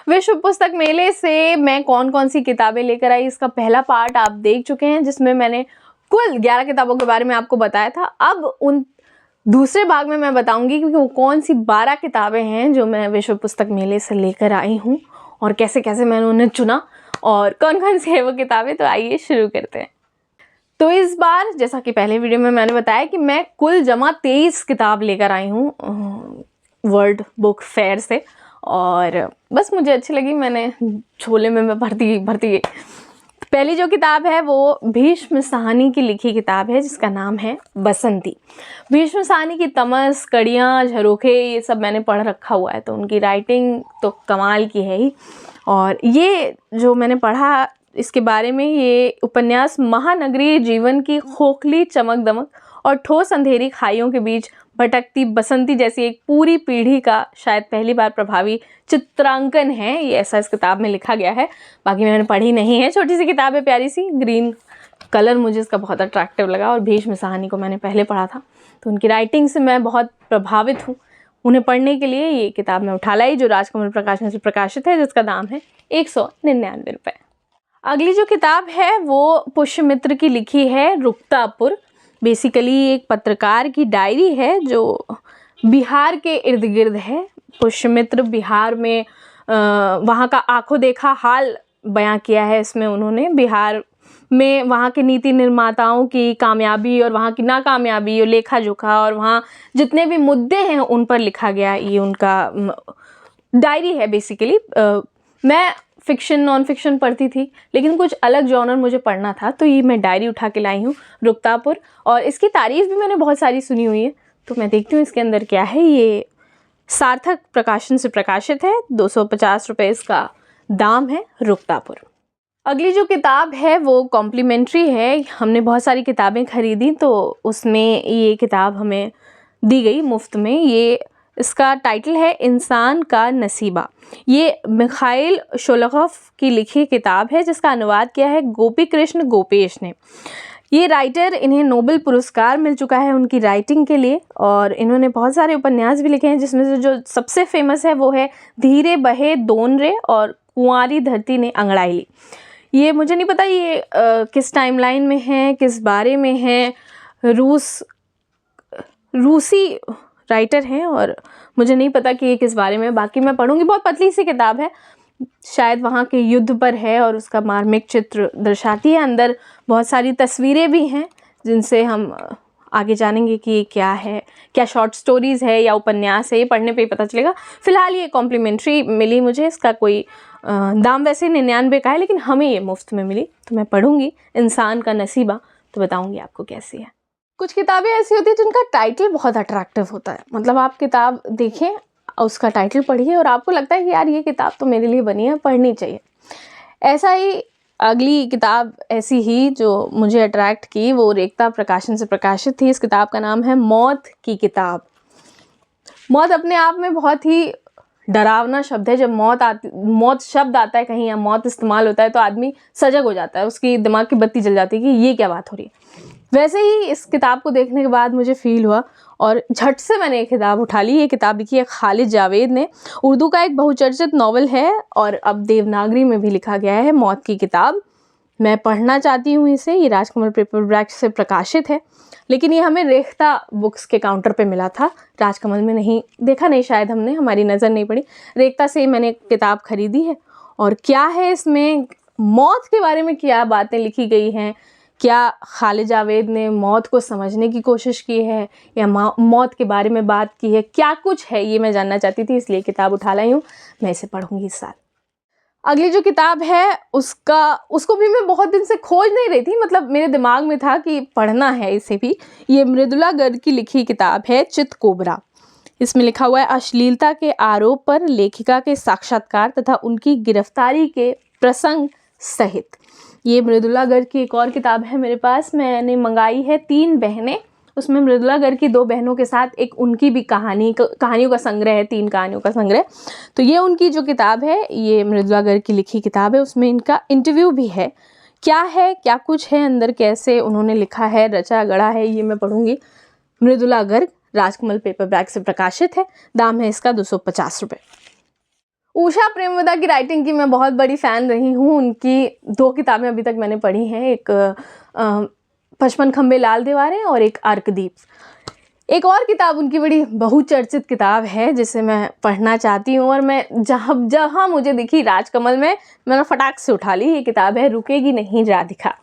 विश्व पुस्तक मेले से मैं कौन कौन सी किताबें लेकर आई, इसका पहला पार्ट आप देख चुके हैं, जिसमें मैंने कुल 11 किताबों के बारे में आपको बताया था। अब उन दूसरे भाग में मैं बताऊंगी कि वो कौन सी 12 किताबें हैं जो मैं विश्व पुस्तक मेले से लेकर आई हूँ और कैसे कैसे मैंने उन्हें चुना और कौन कौन सी है वो किताबें। तो आइए शुरू करते हैं। तो इस बार जैसा कि पहले वीडियो में मैंने बताया कि मैं कुल जमा 23 किताब लेकर आई हूँ वर्ल्ड बुक फेयर से, और बस मुझे अच्छी लगी, मैंने झोले में मैं भरती गई। पहली जो किताब है वो भीष्म साहनी की लिखी किताब है जिसका नाम है बसंती। भीष्म साहनी की तमस, कड़ियाँ, झरोखे ये सब मैंने पढ़ रखा हुआ है, तो उनकी राइटिंग तो कमाल की है ही। और ये जो मैंने पढ़ा इसके बारे में, ये उपन्यास महानगरीय जीवन की खोखली चमक दमक और ठोस अंधेरी खाइयों के बीच भटकती बसंती जैसी एक पूरी पीढ़ी का शायद पहली बार प्रभावी चित्रांकन है। ये ऐसा इस किताब में लिखा गया है। बाकी मैंने पढ़ी नहीं है, छोटी सी किताब है, प्यारी सी, ग्रीन कलर मुझे इसका बहुत अट्रैक्टिव लगा। और भीष्म साहनी को मैंने पहले पढ़ा था, तो उनकी राइटिंग से मैं बहुत प्रभावित हूँ। उन्हें पढ़ने के लिए ये किताब मैं उठा लाई, जो राजकमल प्रकाशन से प्रकाशित है, जिसका दाम है 199 रुपये। अगली जो किताब है वो पुष्यमित्र की लिखी है रुक्तापुर। बेसिकली एक पत्रकार की डायरी है जो बिहार के इर्द गिर्द है। पुष्यमित्र बिहार में वहाँ का आंखों देखा हाल बयां किया है इसमें उन्होंने। बिहार में वहाँ के नीति निर्माताओं की कामयाबी और वहाँ की नाकामयाबी और लेखा जोखा और वहाँ जितने भी मुद्दे हैं उन पर लिखा गया ये उनका डायरी है बेसिकली। मैं फिक्शन नॉन फिक्शन पढ़ती थी, लेकिन कुछ अलग जॉनर मुझे पढ़ना था, तो ये मैं डायरी उठा के लाई हूँ रुक्तापुर। और इसकी तारीफ़ भी मैंने बहुत सारी सुनी हुई है, तो मैं देखती हूँ इसके अंदर क्या है। ये सार्थक प्रकाशन से प्रकाशित है, 250 रुपये इसका दाम है रुक्तापुर। अगली जो किताब है वो कॉम्प्लीमेंट्री है। हमने बहुत सारी किताबें खरीदी तो उसमें ये किताब हमें दी गई मुफ्त में। ये इसका टाइटल है इंसान का नसीबा। ये मिखाइल शोलखोफ की लिखी किताब है जिसका अनुवाद किया है गोपी कृष्ण गोपेश ने। ये राइटर, इन्हें नोबेल पुरस्कार मिल चुका है उनकी राइटिंग के लिए, और इन्होंने बहुत सारे उपन्यास भी लिखे हैं, जिसमें से जो सबसे फेमस है वो है धीरे बहे दोन रे और कुंवारी धरती ने अंगड़ाई ली। ये मुझे नहीं पता ये किस टाइमलाइन में है, किस बारे में है। रूसी राइटर हैं और मुझे नहीं पता कि ये किस बारे में। बाकी मैं पढ़ूंगी। बहुत पतली सी किताब है, शायद वहाँ के युद्ध पर है और उसका मार्मिक चित्र दर्शाती है। अंदर बहुत सारी तस्वीरें भी हैं जिनसे हम आगे जानेंगे कि ये क्या है, क्या शॉर्ट स्टोरीज़ है या उपन्यास है, ये पढ़ने पे ही पता चलेगा। फ़िलहाल ये कॉम्प्लीमेंट्री मिली मुझे, इसका कोई दाम वैसे 99 का है, लेकिन हमें ये मुफ्त में मिली, तो मैं पढ़ूंगी इंसान का नसीबा, तो बताऊंगी आपको कैसी है। कुछ किताबें ऐसी होती हैं जिनका टाइटल बहुत अट्रैक्टिव होता है, मतलब आप किताब देखें, उसका टाइटल पढ़िए और आपको लगता है कि यार ये किताब तो मेरे लिए बनी है, पढ़नी चाहिए। ऐसा ही अगली किताब ऐसी ही जो मुझे अट्रैक्ट की, वो रेखता प्रकाशन से प्रकाशित थी। इस किताब का नाम है मौत की किताब। मौत अपने आप में बहुत ही डरावना शब्द है। जब मौत शब्द आता है कहीं या मौत इस्तेमाल होता है तो आदमी सजग हो जाता है, उसकी दिमाग की बत्ती जल जाती है कि ये क्या बात हो रही है। वैसे ही इस किताब को देखने के बाद मुझे फील हुआ और झट से मैंने ये किताब उठा ली। ये किताब लिखी है खालिद जावेद ने। उर्दू का एक बहुचर्चित नावल है और अब देवनागरी में भी लिखा गया है, मौत की किताब। मैं पढ़ना चाहती हूँ इसे। ये राजकमल पेपरबैक से प्रकाशित है, लेकिन ये हमें रेख्ता बुक्स के काउंटर पे मिला था, राजकमल में नहीं देखा, नहीं शायद हमने, हमारी नज़र नहीं पड़ी। रेख्ता से मैंने किताब खरीदी है। और क्या है इसमें, मौत के बारे में क्या बातें लिखी गई हैं, क्या खालिद जावेद ने मौत को समझने की कोशिश की है या मौत के बारे में बात की है, क्या कुछ है, ये मैं जानना चाहती थी, इसलिए किताब उठा लाई हूँ। मैं इसे पढ़ूंगी इस साल। अगली जो किताब है उसको भी मैं बहुत दिन से खोज नहीं रही थी, मतलब मेरे दिमाग में था कि पढ़ना है इसे भी। ये मृदुला गर्ग की लिखी किताब है चित कोबरा। इसमें लिखा हुआ है अश्लीलता के आरोप पर लेखिका के साक्षात्कार तथा उनकी गिरफ्तारी के प्रसंग सहित। ये मृदुला गर्ग की एक और किताब है मेरे पास, मैंने मंगाई है, 3 बहनें। उसमें मृदुला गर्ग की 2 बहनों के साथ एक उनकी भी कहानियों का संग्रह है, 3 कहानियों का संग्रह। तो ये उनकी जो किताब है, ये मृदुला गर्ग की लिखी किताब है। उसमें इनका इंटरव्यू भी है, क्या है, क्या कुछ है अंदर, कैसे उन्होंने लिखा है, रचा गढ़ा है, ये मैं पढ़ूंगी। मृदुला गर्ग, राजकमल पेपरबैक से प्रकाशित है। दाम है इसका 250 रुपये। उषा प्रेमवदा की राइटिंग की मैं बहुत बड़ी फ़ैन रही हूँ। उनकी 2 किताबें अभी तक मैंने पढ़ी हैं, एक 55 खंबे लाल दीवारें और एक अर्कदीप। एक और किताब उनकी बड़ी बहुचर्चित किताब है जिसे मैं पढ़ना चाहती हूँ और मैं जहाँ मुझे दिखी राजकमल में मैंने फटाक से उठा ली। ये किताब है रुकेगी नहीं राधिका।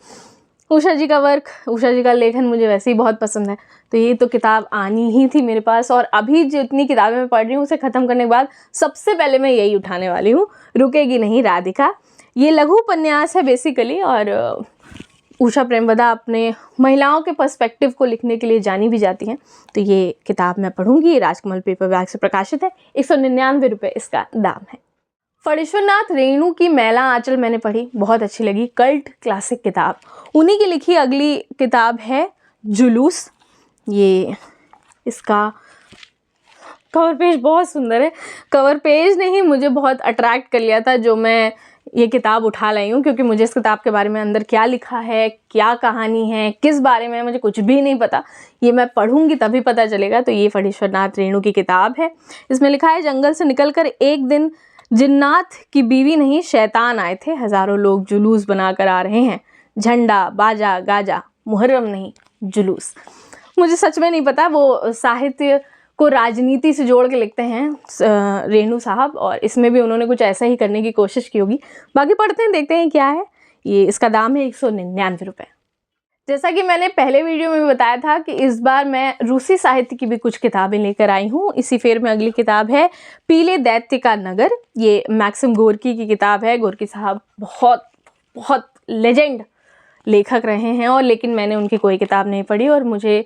उषा जी का वर्क, उषा जी का लेखन मुझे वैसे ही बहुत पसंद है, तो ये तो किताब आनी ही थी मेरे पास। और अभी जितनी किताबें मैं पढ़ रही हूँ उसे ख़त्म करने के बाद सबसे पहले मैं यही उठाने वाली हूँ, रुकेगी नहीं राधिका। ये लघु उपन्यास है बेसिकली, और उषा प्रेमवदा अपने महिलाओं के पर्सपेक्टिव को लिखने के लिए जानी भी जाती हैं। तो ये किताब मैं पढ़ूंगी। ये राजकमल पेपरबैक से प्रकाशित है। 199 रुपये इसका दाम है। फणीश्वरनाथ रेणु की मैला आंचल मैंने पढ़ी, बहुत अच्छी लगी। कल्ट क्लासिक किताब। उन्हीं की लिखी अगली किताब है जुलूस। ये इसका कवर पेज बहुत सुंदर है। कवर पेज ने ही मुझे बहुत अट्रैक्ट कर लिया था जो मैं ये किताब उठा लाई हूँ, क्योंकि मुझे इस किताब के बारे में अंदर क्या लिखा है, क्या कहानी है, किस बारे में मुझे कुछ भी नहीं पता। ये मैं पढ़ूंगी तभी पता चलेगा। तो ये फणीश्वरनाथ रेणु की किताब है। इसमें लिखा है, जंगल से निकलकर एक दिन जिन्नात की बीवी नहीं शैतान आए थे। हज़ारों लोग जुलूस बनाकर आ रहे हैं, झंडा बाजा गाजा, मुहर्रम नहीं जुलूस। मुझे सच में नहीं पता, वो साहित्य को राजनीति से जोड़ के लिखते हैं रेणु साहब, और इसमें भी उन्होंने कुछ ऐसा ही करने की कोशिश की होगी। बाकी पढ़ते हैं, देखते हैं क्या है। ये इसका दाम है 199 रुपये। जैसा कि मैंने पहले वीडियो में बताया था कि इस बार मैं रूसी साहित्य की भी कुछ किताबें लेकर आई हूँ। इसी फेर में अगली किताब है पीले दैत्य का नगर। ये मैक्सिम गोर्की की किताब है। गोर्की साहब बहुत बहुत लेजेंड लेखक रहे हैं, और लेकिन मैंने उनकी कोई किताब नहीं पढ़ी और मुझे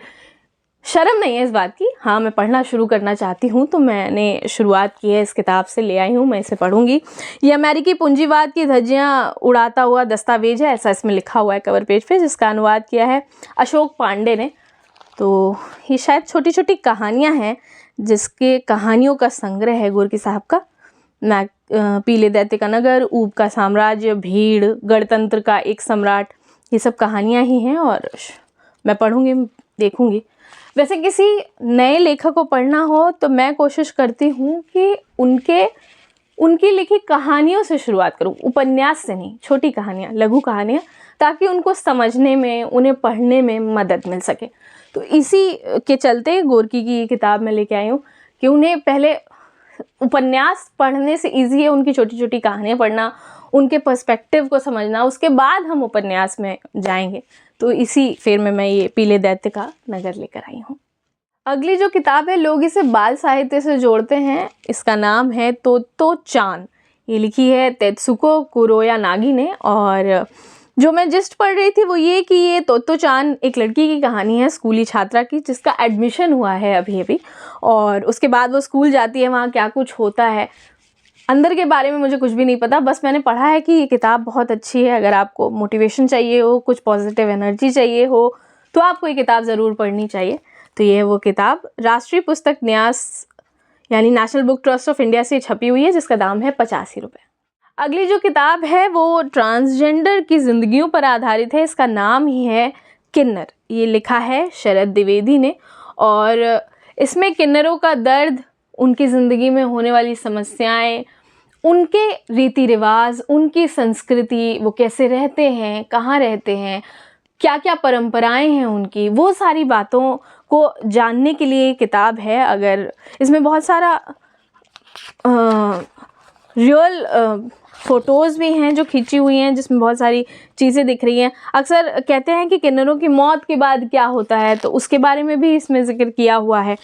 शर्म नहीं है इस बात की। हाँ, मैं पढ़ना शुरू करना चाहती हूँ, तो मैंने शुरुआत की है इस किताब से, ले आई हूँ, मैं इसे पढ़ूंगी। ये अमेरिकी पूंजीवाद की धज्जियाँ उड़ाता हुआ दस्तावेज है, ऐसा इसमें लिखा हुआ है कवर पेज पे, जिसका अनुवाद किया है अशोक पांडे ने। तो ये शायद छोटी छोटी कहानियाँ हैं, जिसके कहानियों का संग्रह है गोर्की साहब का। पीले दैत्य का नगर, ऊब का साम्राज्य, भीड़, गणतंत्र का एक सम्राट, ये सब कहानियाँ ही हैं और मैं पढ़ूंगी, देखूंगी। वैसे किसी नए लेखक को पढ़ना हो तो मैं कोशिश करती हूँ कि उनकी लिखी कहानियों से शुरुआत करूँ, उपन्यास से नहीं, छोटी कहानियाँ, लघु कहानियाँ, ताकि उनको समझने में, उन्हें पढ़ने में मदद मिल सके। तो इसी के चलते गोर्की की ये किताब मैं लेके आई हूँ कि उन्हें पहले उपन्यास पढ़ने से ईजी है उनकी छोटी छोटी कहानियाँ पढ़ना, उनके पर्सपेक्टिव को समझना, उसके बाद हम उपन्यास में जाएंगे। तो इसी फेर में मैं ये पीले दैत्य का नगर लेकर आई हूँ। अगली जो किताब है, लोग इसे बाल साहित्य से जोड़ते हैं। इसका नाम है तोत्तो चान। ये लिखी है तेत्सुको कुरोया नागी ने, और जो मैं जिस्ट पढ़ रही थी वो ये कि ये तोत्तो चान एक लड़की की कहानी है, स्कूली छात्रा की, जिसका एडमिशन हुआ है अभी अभी, और उसके बाद वो स्कूल जाती है, वहाँ क्या कुछ होता है, अंदर के बारे में मुझे कुछ भी नहीं पता। बस मैंने पढ़ा है कि ये किताब बहुत अच्छी है। अगर आपको मोटिवेशन चाहिए हो, कुछ पॉजिटिव एनर्जी चाहिए हो, तो आपको ये किताब ज़रूर पढ़नी चाहिए। तो ये है वो किताब, राष्ट्रीय पुस्तक न्यास यानी national book trust of India से छपी हुई है, जिसका दाम है 85 रुपये। अगली जो किताब है वो ट्रांसजेंडर की ज़िंदगियों पर आधारित है। इसका नाम ही है किन्नर। ये लिखा है शरद द्विवेदी ने, और इसमें किन्नरों का दर्द, उनकी ज़िंदगी में होने वाली समस्याएं, उनके रीति रिवाज, उनकी संस्कृति, वो कैसे रहते हैं, कहाँ रहते हैं, क्या क्या परंपराएं हैं उनकी, वो सारी बातों को जानने के लिए किताब है। अगर इसमें बहुत सारा रियल फ़ोटोज़ भी हैं जो खींची हुई हैं, जिसमें बहुत सारी चीज़ें दिख रही हैं। अक्सर कहते हैं कि किन्नरों की मौत के बाद क्या होता है, तो उसके बारे में भी इसमें ज़िक्र किया हुआ है।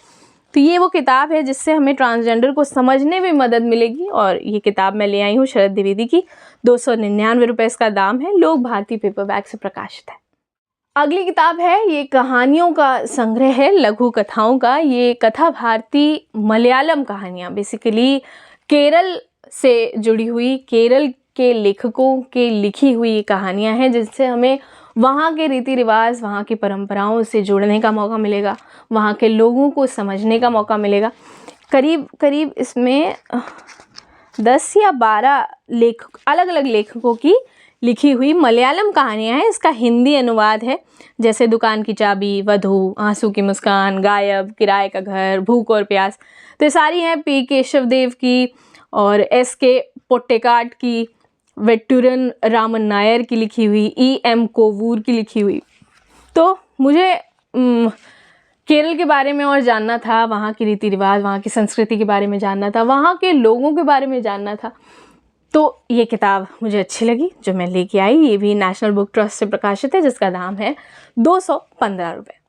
तो ये वो किताब है जिससे हमें ट्रांसजेंडर को समझने में मदद मिलेगी, और ये किताब मैं ले आई हूँ शरद द्विवेदी की। 299 रुपये इसका दाम है। लोग भारती पेपरबैक से प्रकाशित है। अगली किताब है, ये कहानियों का संग्रह है, लघु कथाओं का। ये कथा भारती मलयालम कहानियाँ, बेसिकली केरल से जुड़ी हुई, केरल के लेखकों के लिखी हुई कहानियाँ हैं, जिससे हमें वहाँ के रीति रिवाज, वहाँ की परंपराओं से जुड़ने का मौका मिलेगा, वहाँ के लोगों को समझने का मौका मिलेगा। करीब करीब इसमें 10 या 12 अलग अलग लेखकों की लिखी हुई मलयालम कहानियाँ हैं। इसका हिंदी अनुवाद है, जैसे दुकान की चाबी, वधू, आंसू की मुस्कान, गायब, किराए का घर, भूख और प्यास। तो ये सारी हैं पी केशवदेव की, और S.K. पोटेकाट की, वेट्टूरन रामन नायर की लिखी हुई, E.M. कोवूर की लिखी हुई। तो मुझे केरल के बारे में और जानना था, वहाँ की रीति रिवाज, वहाँ की संस्कृति के बारे में जानना था, वहाँ के लोगों के बारे में जानना था। तो ये किताब मुझे अच्छी लगी जो मैं लेके आई। ये भी नेशनल बुक ट्रस्ट से प्रकाशित है, जिसका दाम है 215 रुपये।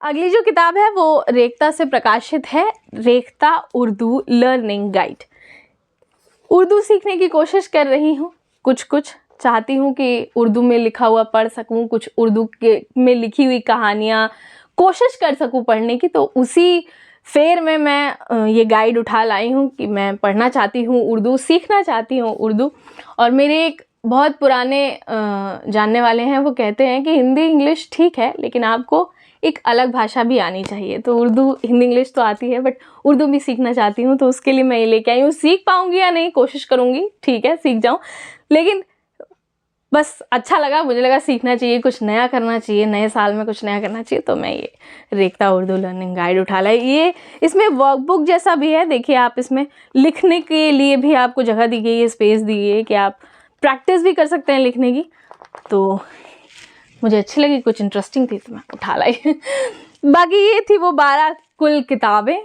अगली जो किताब है वो रेख्ता से प्रकाशित है, रेख्ता उर्दू लर्निंग गाइड। उर्दू सीखने की कोशिश कर रही हूँ, कुछ चाहती हूँ कि उर्दू में लिखा हुआ पढ़ सकूँ, कुछ उर्दू के में लिखी हुई कहानियाँ कोशिश कर सकूँ पढ़ने की। तो उसी फेर में मैं ये गाइड उठा लाई हूँ कि मैं पढ़ना चाहती हूँ उर्दू, सीखना चाहती हूँ उर्दू। और मेरे एक बहुत पुराने जानने वाले हैं, वो कहते हैं कि हिंदी इंग्लिश ठीक है, लेकिन आपको एक अलग भाषा भी आनी चाहिए। तो उर्दू, हिंदी इंग्लिश तो आती है, बट उर्दू भी सीखना चाहती हूँ। तो उसके लिए मैं ये लेके आई हूँ। सीख पाऊँगी या नहीं, कोशिश करूँगी, ठीक है सीख जाऊँ, लेकिन बस अच्छा लगा, मुझे लगा सीखना चाहिए, कुछ नया करना चाहिए, नए साल में कुछ नया करना चाहिए। तो मैं ये रेख्ता उर्दू लर्निंग गाइड उठा लाई। ये इसमें वर्कबुक जैसा भी है, देखिए आप इसमें लिखने के लिए भी आपको जगह दी गई है, स्पेस दी गई है कि आप प्रैक्टिस भी कर सकते हैं लिखने की। तो मुझे अच्छी लगी, कुछ इंटरेस्टिंग थी तो मैं उठा लाई। बाकी ये थी वो 12 कुल किताबें,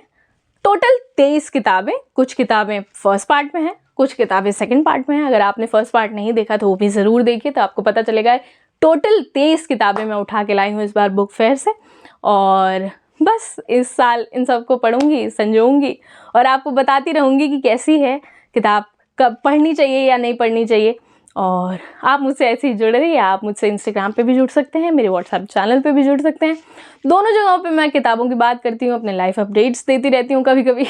टोटल 23 किताबें। कुछ किताबें फर्स्ट पार्ट में हैं, कुछ किताबें सेकंड पार्ट में हैं। अगर आपने फर्स्ट पार्ट नहीं देखा तो वो भी ज़रूर देखिए, तो आपको पता चलेगा। टोटल 23 किताबें मैं उठा के लाई हूँ इस बार बुक फेयर से, और बस इस साल इन सबको पढ़ूंगी, संजोऊंगी और आपको बताती रहूँगी कि कैसी है किताब, कब पढ़नी चाहिए या नहीं पढ़नी चाहिए। और आप मुझसे ऐसे ही जुड़े रहिए। आप मुझसे इंस्टाग्राम पे भी जुड़ सकते हैं, मेरे व्हाट्सएप चैनल पे भी जुड़ सकते हैं। दोनों जगहों पे मैं किताबों की बात करती हूँ, अपने लाइफ अपडेट्स देती रहती हूँ कभी कभी।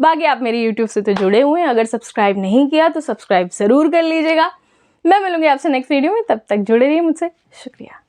बाकी आप मेरी यूट्यूब से तो जुड़े हुए हैं, अगर सब्सक्राइब नहीं किया तो सब्सक्राइब ज़रूर कर लीजिएगा। मैं मिलूंगी आपसे नेक्स्ट वीडियो में, तब तक जुड़े रहिए मुझसे। शुक्रिया।